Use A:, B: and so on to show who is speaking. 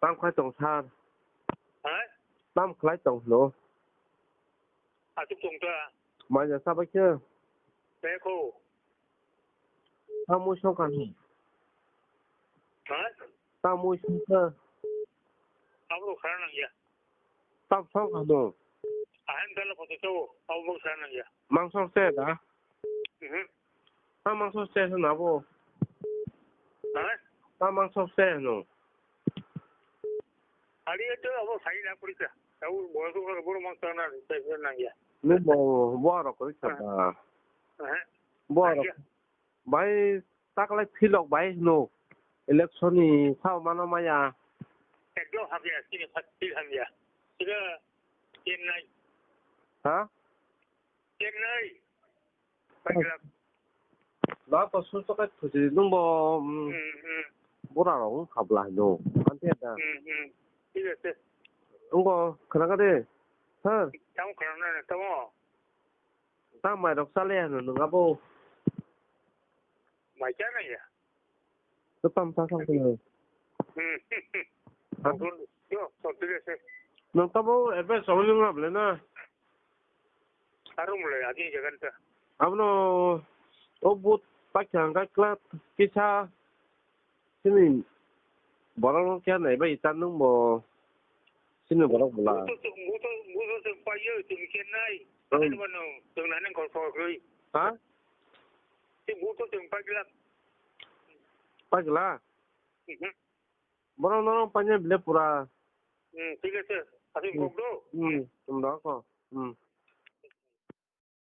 A: tam khai tổng tha
B: hả
A: tam khai tổng nó
B: chụp trùng chưa
A: mà giờ sao bây giờ
B: bé cô
A: tao mua xong cả
B: hả
A: tao mua xong cơ
B: ông có khả năng gì
A: tao xong cả đồ
B: anh ta là có thể cho ông có khả năng gì
A: mang xong xe đã
B: ừ
A: tao mang xong xe thế nào bộ
B: hả
A: tao mang xong xe nó
B: 아니 저 뭐 사이나 그랬어. 저 뭐서 뭐로 막 떠나 되는 게.
A: nếu 뭐하러 그랬잖아 뭐하러 máy tắc lấy phi lọc máy nó electronic sao mà nó mày à
B: 저 하게 지금 같이 합니다. 지금 옛날
A: hả
B: 옛날 빨리
A: nó có số cái thứ gì nó bộ 뭐라 그러고 가불라 너 안되다
B: 이거
A: 응거 그나가데 huh
B: 참 그러네 또
A: tao mày đọc xa lẹ nữa đừng ngáp ô
B: 맞잖아요.
A: nó tâm sao xong rồi
B: 요 저들에서
A: nó tao bố em phải sống lưng ngập lên à
B: 다른 몰라요. 아직 저간다.
A: ám nó ô bút bác chàng cái class cái xa thế mình bỏ nó cái này bây giờ nó bỏ xin được bỏ nó là
B: 무슨 빠요 좀 옛날 아니면은 좀 나는 걸서 그래.
A: hả
B: 지금 무슨 좀 빠질라.
A: bác là bỏ nó phải nhớ bile pura
B: 되겠어. 아직 공도
A: trong đó có